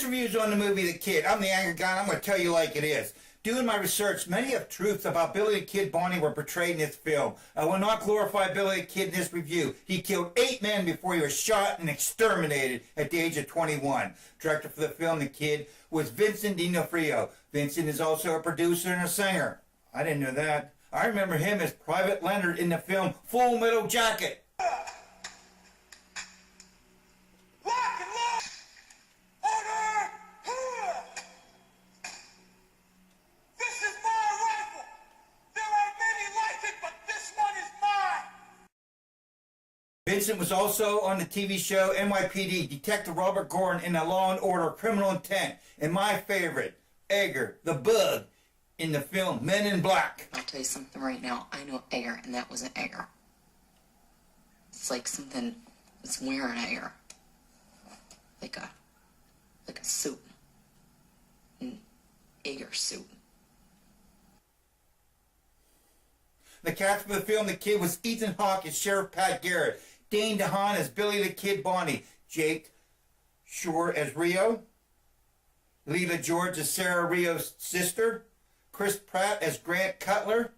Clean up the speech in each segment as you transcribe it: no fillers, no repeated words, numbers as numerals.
This review is on the movie The Kid. I'm the angry guy, and I'm going to tell you like it is. Doing my research, many of truths about Billy the Kid Bonney were portrayed in this film. I will not glorify Billy the Kid in this review. He killed 8 men before he was shot and exterminated at the age of 21. Director for the film The Kid was Vincent D'Onofrio. Vincent is also a producer and a singer. I didn't know that. I remember him as Private Leonard in the film Full Metal Jacket. Vincent was also on the TV show NYPD, Detective Robert Gordon in the Law & Order Criminal Intent, and my favorite, Edgar, the Bug, in the film Men in Black. I'll tell you something right now. I know Edgar, and that wasn't Edgar. It's like something that's wearing Edgar. Like a suit. An Edgar suit. The cast for the film The Kid was Ethan Hawke as Sheriff Pat Garrett, Dane DeHaan as Billy the Kid Bonney, Jake Shore as Rio, Leela George as Sarah Rio's sister, Chris Pratt as Grant Cutler,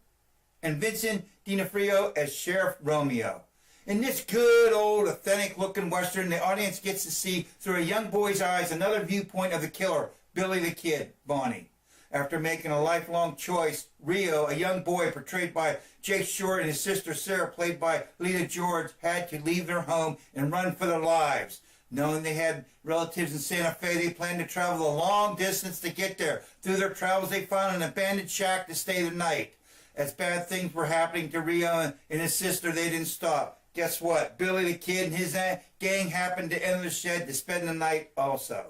and Vincent D'Onofrio as Sheriff Romeo. In this good old authentic looking Western, the audience gets to see through a young boy's eyes another viewpoint of the killer, Billy the Kid Bonney. After making a lifelong choice, Rio, a young boy portrayed by Jake Shore, and his sister Sarah, played by Leela George, had to leave their home and run for their lives. Knowing they had relatives in Santa Fe, they planned to travel a long distance to get there. Through their travels, they found an abandoned shack to stay the night. As bad things were happening to Rio and his sister, they didn't stop. Guess what? Billy the Kid and his gang happened to enter the shed to spend the night also.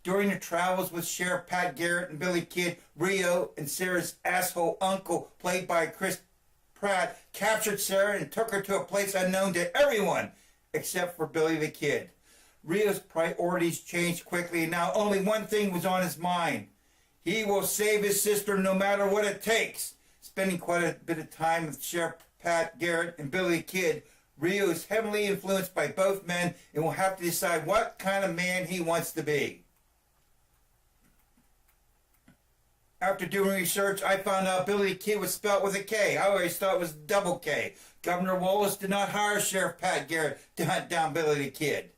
During the travels with Sheriff Pat Garrett and Billy Kid, Rio and Sarah's asshole uncle, played by Chris Pratt, captured Sarah and took her to a place unknown to everyone except for Billy the Kid. Rio's priorities changed quickly, and now only one thing was on his mind. He will save his sister no matter what it takes. Spending quite a bit of time with Sheriff Pat Garrett and Billy the Kid, Rio is heavily influenced by both men and will have to decide what kind of man he wants to be. After doing research, I found out Billy the Kid was spelled with a K. I always thought it was double K. Governor Wallace did not hire Sheriff Pat Garrett to hunt down Billy the Kid.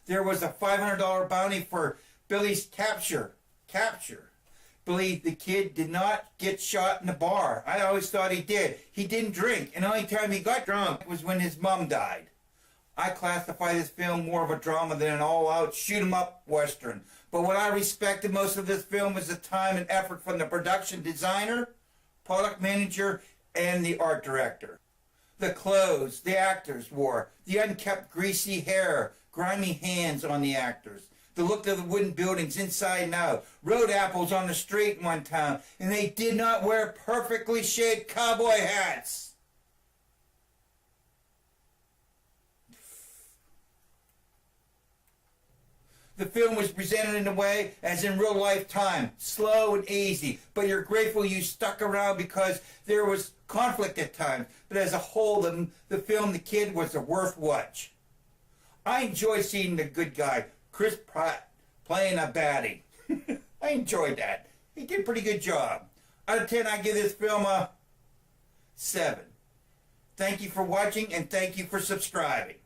There was a $500 bounty for Billy's capture. Billy the Kid did not get shot in the bar. I always thought he did. He didn't drink, and the only time he got drunk was when his mom died. I classify this film more of a drama than an all-out shoot-'em-up Western. But what I respected most of this film was the time and effort from the production designer, product manager, and the art director. The clothes the actors wore, the unkempt greasy hair, grimy hands on the actors, the look of the wooden buildings inside and out, road apples on the street in one town, and they did not wear perfectly shaped cowboy hats. The film was presented in a way as in real life time, slow and easy, but you're grateful you stuck around because there was conflict at times. But as a whole, the film The Kid was a worth watch. I enjoy seeing the good guy, Chris Pratt, playing a baddie. I enjoyed that. He did a pretty good job. Out of 10, I give this film a 7. Thank you for watching, and thank you for subscribing.